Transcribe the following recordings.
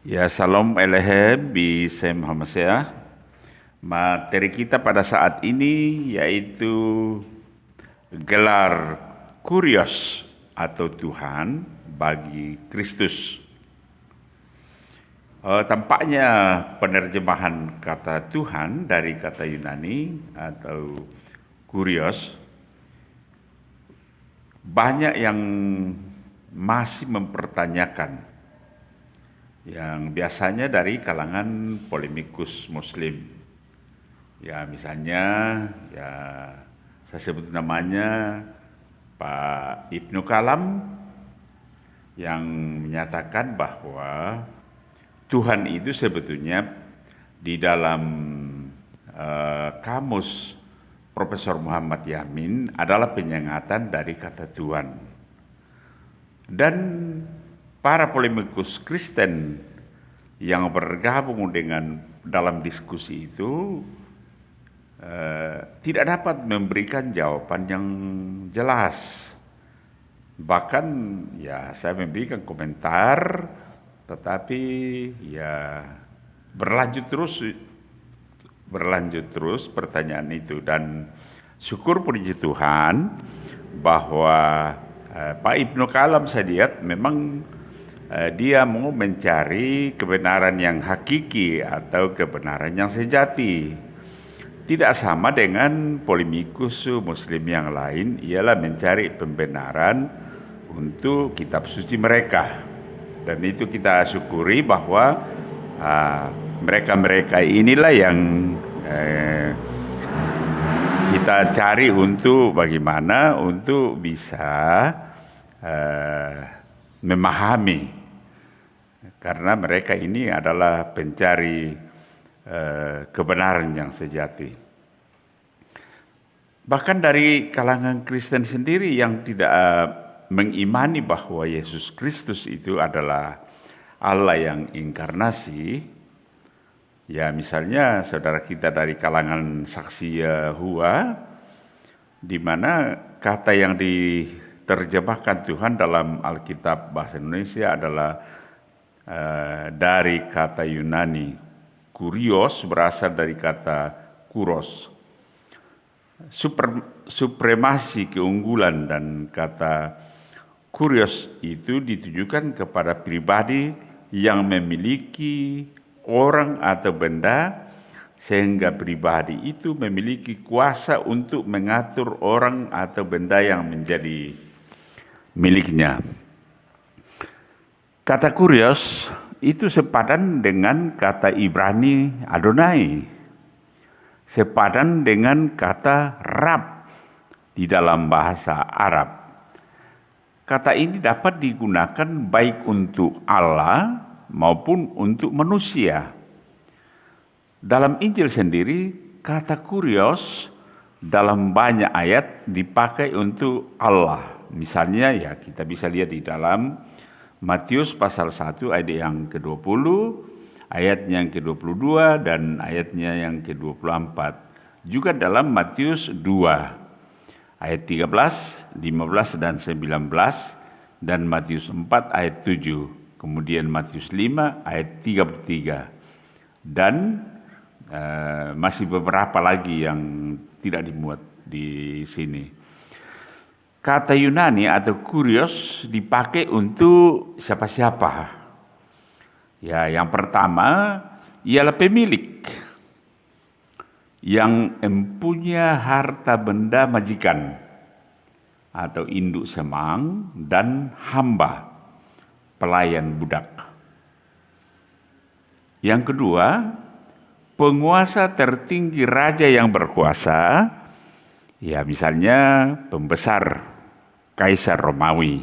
Ya, Salam Elohim Bisem Hamasya. Materi kita pada saat ini yaitu gelar Kurios atau Tuhan bagi Kristus. Tampaknya penerjemahan kata Tuhan dari kata Yunani atau Kurios banyak yang masih mempertanyakan, yang biasanya dari kalangan polemikus Muslim. Ya, misalnya, ya saya sebut namanya Pak Ibnu Kalam yang menyatakan bahwa Tuhan itu sebetulnya di dalam kamus Profesor Muhammad Yamin adalah penyengatan dari kata Tuhan. Dan para polemikus Kristen yang bergabung dengan dalam diskusi itu tidak dapat memberikan jawaban yang jelas. Bahkan ya saya memberikan komentar, tetapi ya berlanjut terus pertanyaan itu, dan syukur puji Tuhan bahwa Pak Ibnu Kalam saya lihat memang dia mau mencari kebenaran yang hakiki atau kebenaran yang sejati. Tidak sama dengan polemikus Muslim yang lain, ialah mencari pembenaran untuk kitab suci mereka. Dan itu kita syukuri bahwa mereka-mereka inilah yang kita cari untuk bagaimana untuk bisa memahami, karena mereka ini adalah pencari kebenaran yang sejati. Bahkan dari kalangan Kristen sendiri yang tidak mengimani bahwa Yesus Kristus itu adalah Allah yang inkarnasi, ya misalnya saudara kita dari kalangan Saksi Yahua, di mana kata yang diterjemahkan Tuhan dalam Alkitab bahasa Indonesia adalah dari kata Yunani kurios, berasal dari kata kuros, supremasi, keunggulan, dan kata kurios itu ditujukan kepada pribadi yang memiliki orang atau benda, sehingga pribadi itu memiliki kuasa untuk mengatur orang atau benda yang menjadi miliknya. Kata kurios itu sepadan dengan kata Ibrani Adonai, sepadan dengan kata Rab di dalam bahasa Arab. Kata ini dapat digunakan baik untuk Allah maupun untuk manusia. Dalam Injil sendiri, kata kurios dalam banyak ayat dipakai untuk Allah. Misalnya ya kita bisa lihat di dalam Matius pasal 1 ayat yang ke-20, ayat yang ke-22, dan ayatnya yang ke-24. Juga dalam Matius 2, ayat 13, 15, dan 19, dan Matius 4 ayat 7, kemudian Matius 5 ayat 33, dan masih beberapa lagi yang tidak dimuat di sini. Kata Yunani atau kurios dipakai untuk siapa-siapa. Ya, yang pertama ialah pemilik yang mempunyai harta benda majikan atau induk semang, dan hamba, pelayan budak. Yang kedua, penguasa tertinggi, raja yang berkuasa, ya misalnya pembesar Kaisar Romawi.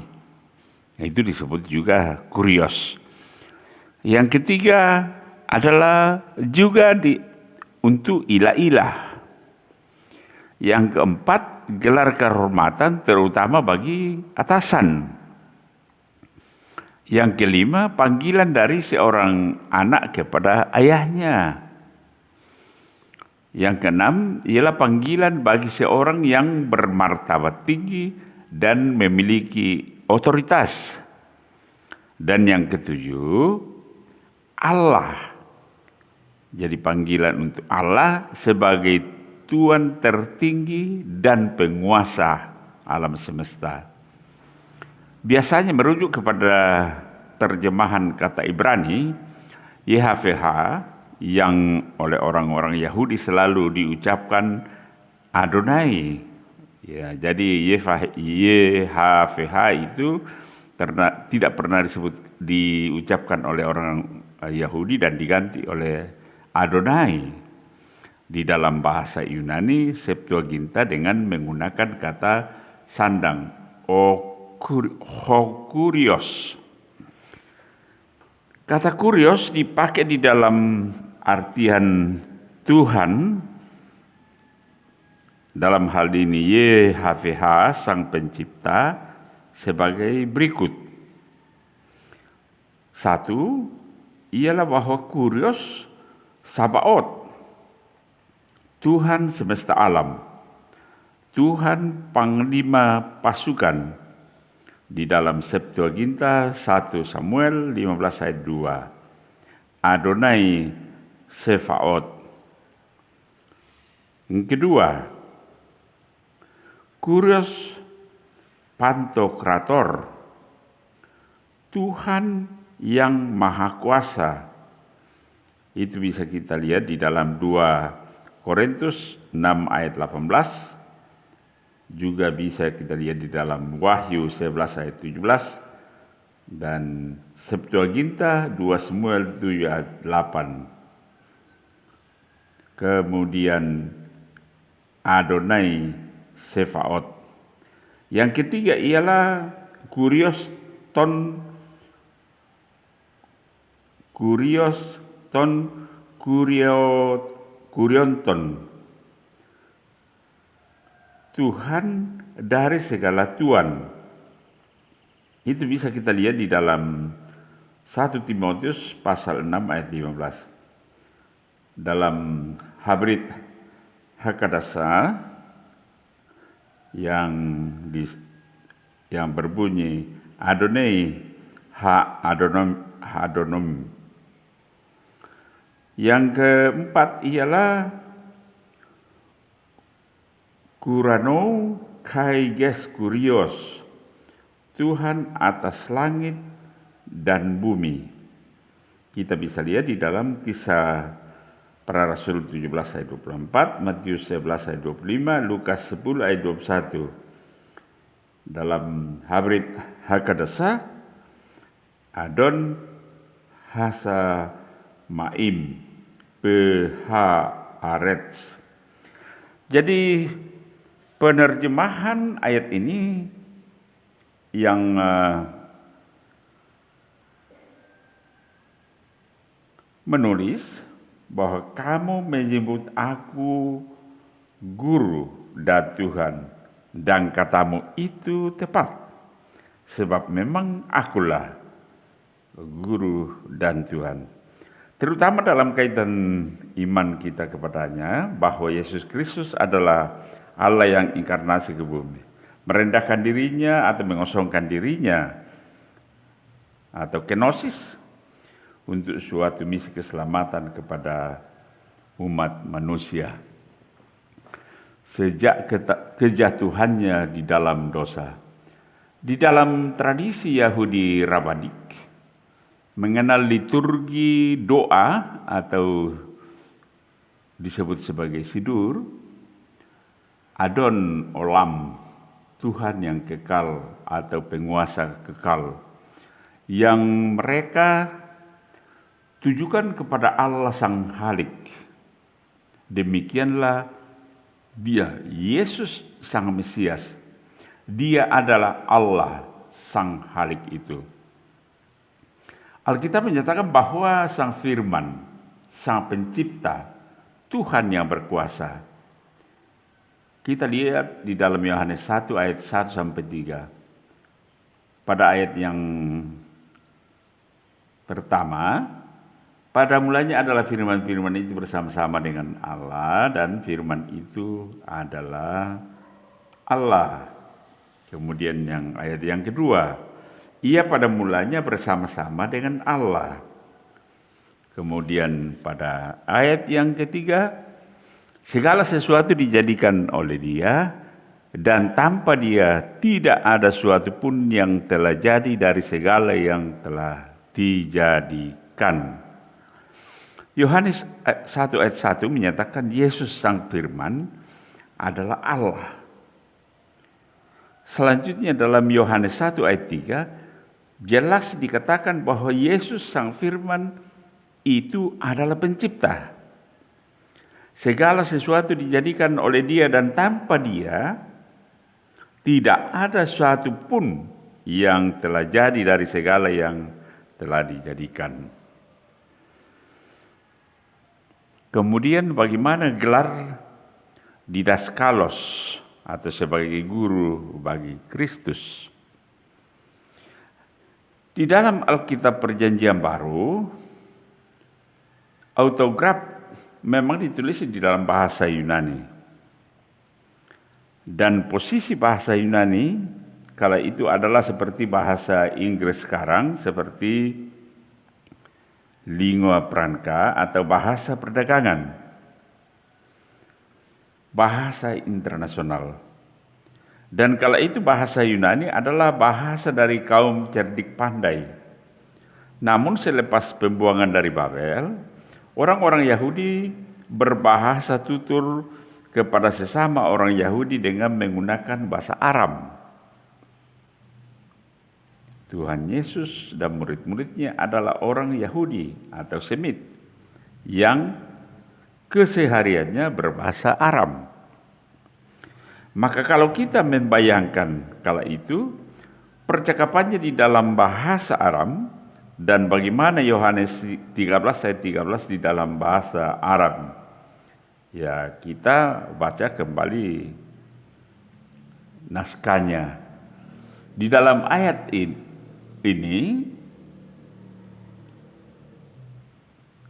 Itu disebut juga kurios. Yang ketiga adalah juga untuk ilah-ilah. Yang keempat, gelar kehormatan terutama bagi atasan. Yang kelima, panggilan dari seorang anak kepada ayahnya. Yang keenam ialah panggilan bagi seorang yang bermartabat tinggi dan memiliki otoritas. Dan yang ketujuh Allah. Jadi panggilan untuk Allah sebagai Tuhan tertinggi dan penguasa alam semesta. Biasanya merujuk kepada terjemahan kata Ibrani, YHWH, yang oleh orang-orang Yahudi selalu diucapkan Adonai. Ya, jadi YHWH itu tidak pernah diucapkan oleh orang Yahudi dan diganti oleh Adonai. Di dalam bahasa Yunani Septuaginta dengan menggunakan kata sandang, kurios. Kata kurios dipakai di dalam artian Tuhan, dalam hal ini YHWH Sang Pencipta, sebagai berikut. Satu, ialah bahwa kurios Sabaoth, Tuhan semesta alam, Tuhan panglima pasukan. Di dalam Septuaginta 1 Samuel 15 ayat 2. Adonai Sefaot. Yang kedua, Kurios Pantokrator, Tuhan yang Maha Kuasa. Itu bisa kita lihat di dalam 2 Korintus 6 ayat 18. Juga bisa kita lihat di dalam Wahyu 11 ayat 17 dan Septuaginta 2 Samuel 7 ayat 8. Kemudian Adonai Sefaot. Yang ketiga ialah Kurionton, Tuhan dari segala Tuhan. Itu bisa kita lihat di dalam 1 Timotius pasal 6 ayat 15. Dalam Habrit Hakadasa yang berbunyi Adonai Adonom. Yang keempat ialah Kurano Kaiges Kurios, Tuhan atas langit dan bumi. Kita bisa lihat di dalam Kisah Para Rasul 17 ayat 24, Matius 11 ayat 25, Lukas 10 ayat 21. Dalam Habrit Hakadasa, Adon Hasa Maim Arets. Jadi penerjemahan ayat ini yang menulis bahwa kamu menyebut aku guru dan Tuhan, dan katamu itu tepat, sebab memang akulah guru dan Tuhan. Terutama dalam kaitan iman kita kepadanya, bahwa Yesus Kristus adalah Allah yang inkarnasi ke bumi, merendahkan dirinya atau mengosongkan dirinya, atau kenosis, untuk suatu misi keselamatan kepada umat manusia. Sejak kejatuhannya di dalam dosa. Di dalam tradisi Yahudi Rabbanik, mengenal liturgi doa atau disebut sebagai sidur, Adon Olam, Tuhan yang kekal atau penguasa kekal, yang mereka tujukan kepada Allah Sang Halik. Demikianlah Dia, Yesus Sang Mesias. Dia adalah Allah Sang Halik itu. Alkitab menyatakan bahwa Sang Firman, Sang Pencipta, Tuhan yang berkuasa. Kita lihat di dalam Yohanes 1 ayat 1 sampai 3. Pada ayat yang pertama, pada mulanya adalah firman-firman itu bersama-sama dengan Allah, dan firman itu adalah Allah. Kemudian yang ayat yang kedua, ia pada mulanya bersama-sama dengan Allah. Kemudian pada ayat yang ketiga, segala sesuatu dijadikan oleh Dia, dan tanpa Dia tidak ada suatu pun yang telah jadi dari segala yang telah dijadikan. Yohanes 1 ayat 1 menyatakan Yesus Sang Firman adalah Allah. Selanjutnya dalam Yohanes 1 ayat 3 jelas dikatakan bahwa Yesus Sang Firman itu adalah pencipta. Segala sesuatu dijadikan oleh Dia, dan tanpa Dia tidak ada suatu pun yang telah jadi dari segala yang telah dijadikan. Kemudian bagaimana gelar didaskalos atau sebagai guru bagi Kristus? Di dalam Alkitab Perjanjian Baru, autograf memang ditulis di dalam bahasa Yunani. Dan posisi bahasa Yunani kala itu adalah seperti bahasa Inggris sekarang, seperti lingua franca atau bahasa perdagangan, bahasa internasional. Dan kala itu bahasa Yunani adalah bahasa dari kaum cerdik pandai. Namun selepas pembuangan dari Babel, orang-orang Yahudi berbahasa tutur kepada sesama orang Yahudi dengan menggunakan bahasa Aram. Tuhan Yesus dan murid-muridnya adalah orang Yahudi atau Semit yang kesehariannya berbahasa Aram. Maka kalau kita membayangkan kala itu percakapannya di dalam bahasa Aram, dan bagaimana Yohanes 13 ayat 13 di dalam bahasa Aram, ya kita baca kembali naskahnya. Di dalam ayat ini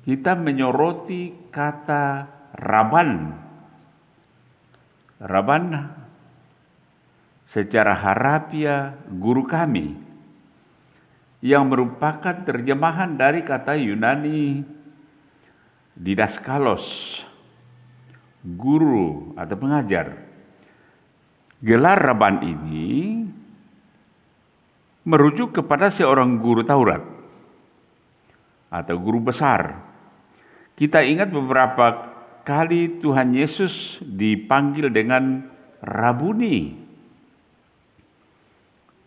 kita menyoroti kata Raban. Raban secara harafiah guru kami, yang merupakan terjemahan dari kata Yunani didaskalos, guru atau pengajar. Gelar Raban ini merujuk kepada seorang guru Taurat atau guru besar. Kita ingat beberapa kali Tuhan Yesus dipanggil dengan Rabuni.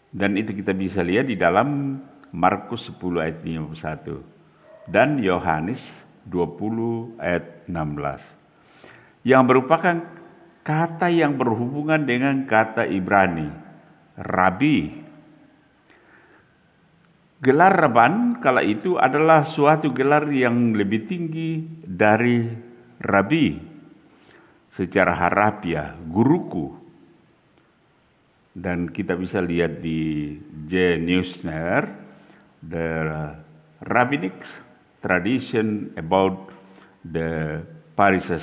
Dan itu kita bisa lihat di dalam Markus 10 ayat 51 dan Yohanes 20 ayat 16. Yang merupakan kata yang berhubungan dengan kata Ibrani, Rabi. Gelar Raban kala itu adalah suatu gelar yang lebih tinggi dari Rabi, secara harafiah, guruku. Dan kita bisa lihat di J. Neusner, The Rabbinic Tradition About the Pharisees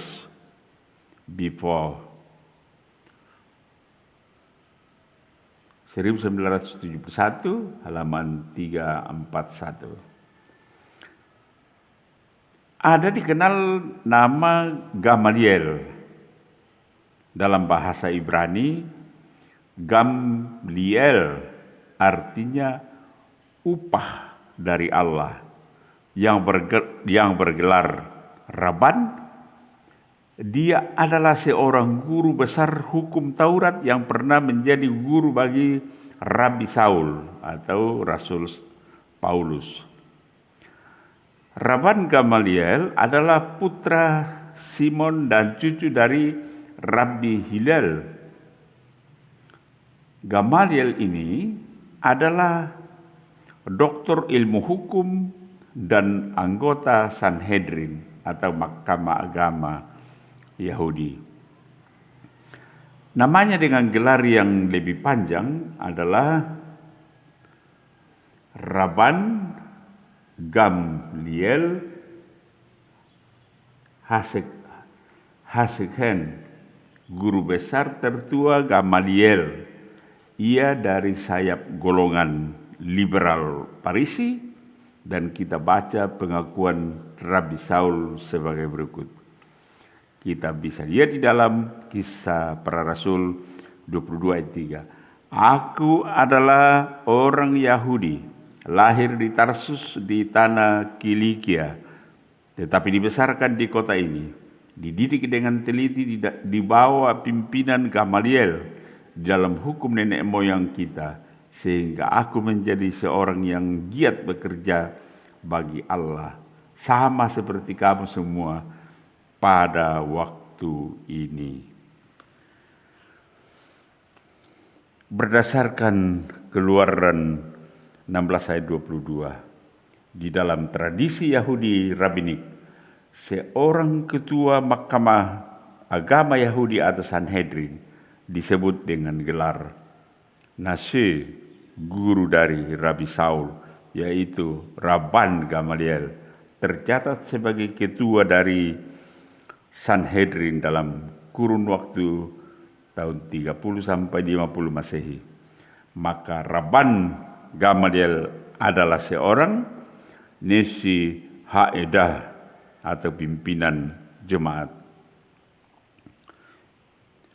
Before, 1971, halaman 341. Ada dikenal nama Gamaliel. Dalam bahasa Ibrani, Gamliel artinya upah dari Allah. Yang bergelar Raban, dia adalah seorang guru besar hukum Taurat yang pernah menjadi guru bagi Rabi Saul atau Rasul Paulus. Raban Gamaliel adalah putra Simon dan cucu dari Rabbi Hillel. Gamaliel ini adalah doktor ilmu hukum dan anggota Sanhedrin atau Mahkamah Agama Yahudi. Namanya dengan gelar yang lebih panjang adalah Rabban Gamliel Hasekhen, guru besar tertua Gamaliel. Ia dari sayap golongan liberal Parisi Dan kita baca pengakuan Rabi Saul sebagai berikut. Kita bisa lihat di dalam Kisah Para Rasul 22 ayat 3. Aku adalah orang Yahudi, lahir di Tarsus di tanah Kilikia, tetapi dibesarkan di kota ini, dididik dengan teliti di bawah pimpinan Gamaliel dalam hukum nenek moyang kita, sehingga aku menjadi seorang yang giat bekerja bagi Allah, sama seperti kamu semua pada waktu ini. Berdasarkan Keluaran 16 ayat 22, di dalam tradisi Yahudi rabbinik, seorang ketua mahkamah agama Yahudi atau Sanhedrin disebut dengan gelar Nase, guru dari Rabi Saul, yaitu Rabban Gamaliel, tercatat sebagai ketua dari Sanhedrin dalam kurun waktu tahun 30 sampai 50 Masehi. Maka Rabban Gamaliel adalah seorang Nesi Haedah atau pimpinan jemaat.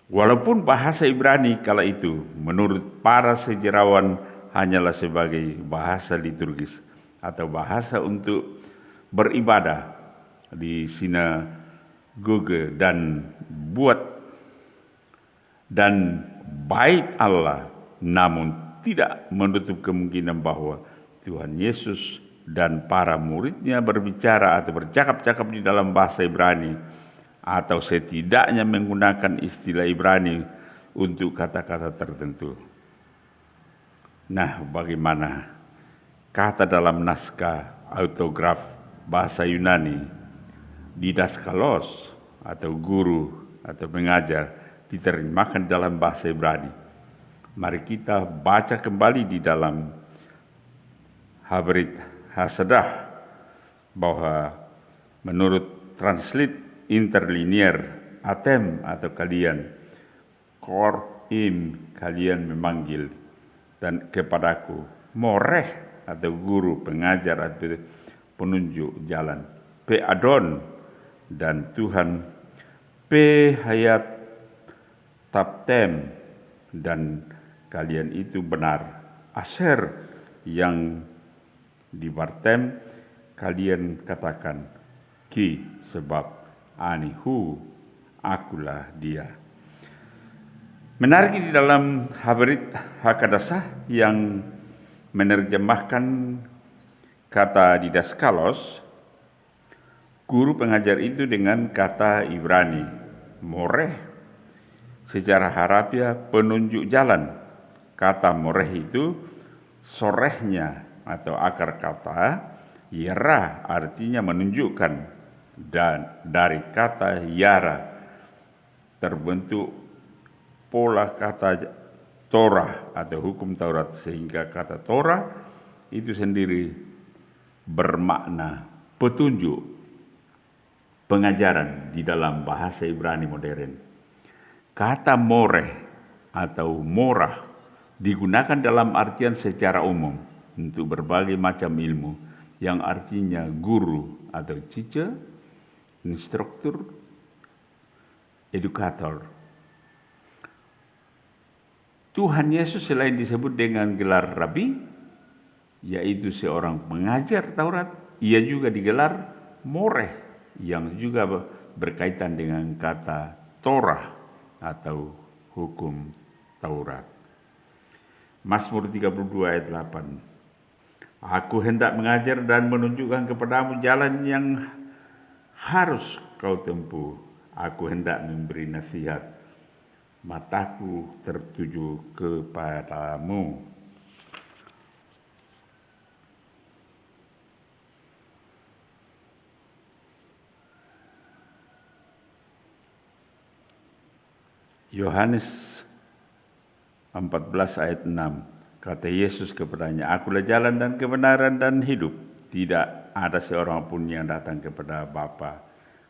Walaupun bahasa Ibrani kala itu menurut para sejarawan hanyalah sebagai bahasa liturgis atau bahasa untuk beribadah di sinagoge dan bait Allah, namun tidak menutup kemungkinan bahwa Tuhan Yesus dan para muridnya berbicara atau bercakap-cakap di dalam bahasa Ibrani, atau setidaknya menggunakan istilah Ibrani untuk kata-kata tertentu. Nah, bagaimana kata dalam naskah autograf bahasa Yunani, didaskalos atau guru atau mengajar, diterjemahkan dalam bahasa Ibrani? Mari kita baca kembali di dalam Habrit Hasadah bahwa menurut translate interlinear atem atau kalian, korim kalian memanggil, dan kepadaku moreh atau guru, pengajar atau penunjuk jalan, pe adon dan Tuhan, pe hayat taptem dan kalian itu benar, aser yang di Bartem kalian katakan ki, sebab anihu akulah dia. Menarik di dalam Habrit Hakadasah yang menerjemahkan kata didaskalos, guru pengajar itu, dengan kata Ibrani moreh, secara harafiah penunjuk jalan. Kata moreh itu sorehnya atau akar kata yara, artinya menunjukkan, dan dari kata yara terbentuk pola kata Torah atau hukum Taurat, sehingga kata Torah itu sendiri bermakna petunjuk, pengajaran di dalam bahasa Ibrani modern. Kata moreh atau morah digunakan dalam artian secara umum untuk berbagai macam ilmu, yang artinya guru atau teacher, instruktur, edukator. Tuhan Yesus selain disebut dengan gelar Rabi, yaitu seorang pengajar Taurat, ia juga digelar moreh, yang juga berkaitan dengan kata Torah atau hukum Taurat. Mazmur 32 ayat 8. Aku hendak mengajar dan menunjukkan kepadamu jalan yang harus kau tempuh. Aku hendak memberi nasihat, mataku tertuju kepadamu. Yohanes 14 ayat 6, kata Yesus kepadanya, akulah jalan dan kebenaran dan hidup. Tidak ada seorang pun yang datang kepada Bapa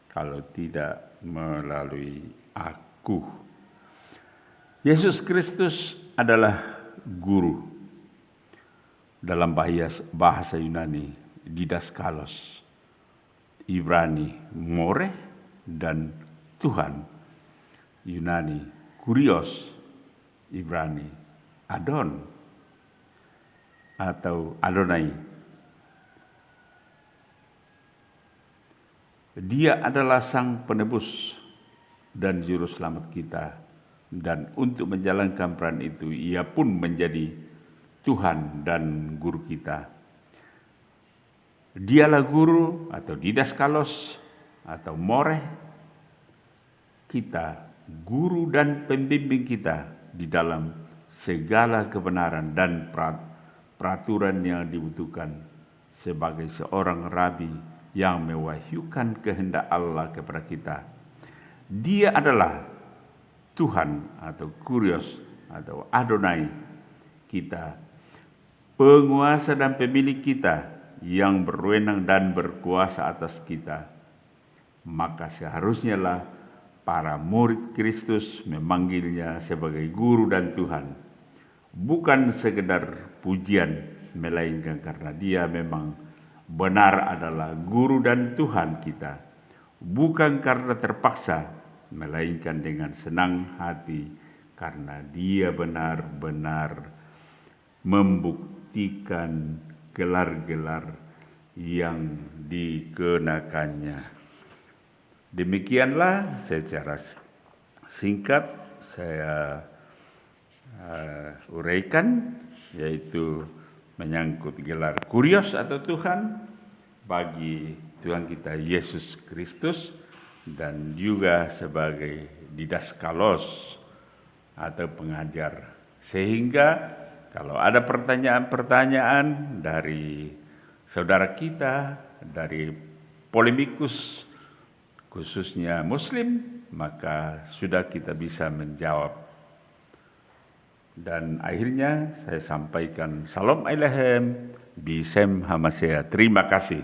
kalau tidak melalui aku. Yesus Kristus adalah guru dalam bahasa Yunani, didaskalos, Ibrani more dan Tuhan, Yunani kurios, Ibrani Adon atau Adonai. Dia adalah sang penebus dan juru selamat kita, dan untuk menjalankan peran itu ia pun menjadi Tuhan dan guru kita. Dialah guru atau didaskalos atau moreh kita, guru dan pembimbing kita di dalam segala kebenaran dan peraturan yang dibutuhkan sebagai seorang rabi yang mewahyukan kehendak Allah kepada kita. Dia adalah Tuhan atau Kurios atau Adonai kita, penguasa dan pemilik kita yang berwenang dan berkuasa atas kita. Maka seharusnya lah para murid Kristus memanggilnya sebagai guru dan Tuhan, bukan sekedar pujian, melainkan karena dia memang benar adalah guru dan Tuhan kita, bukan karena terpaksa, melainkan dengan senang hati, karena dia benar-benar membuktikan gelar-gelar yang dikenakannya. Demikianlah secara singkat saya uraikan, yaitu menyangkut gelar Kurios atau Tuhan bagi Tuhan kita Yesus Kristus, dan juga sebagai didaskalos atau pengajar. Sehingga kalau ada pertanyaan-pertanyaan dari saudara kita, dari polemikus khususnya Muslim, maka sudah kita bisa menjawab. Dan akhirnya saya sampaikan Salam Aleichem, Bisem Hamasea. Terima kasih.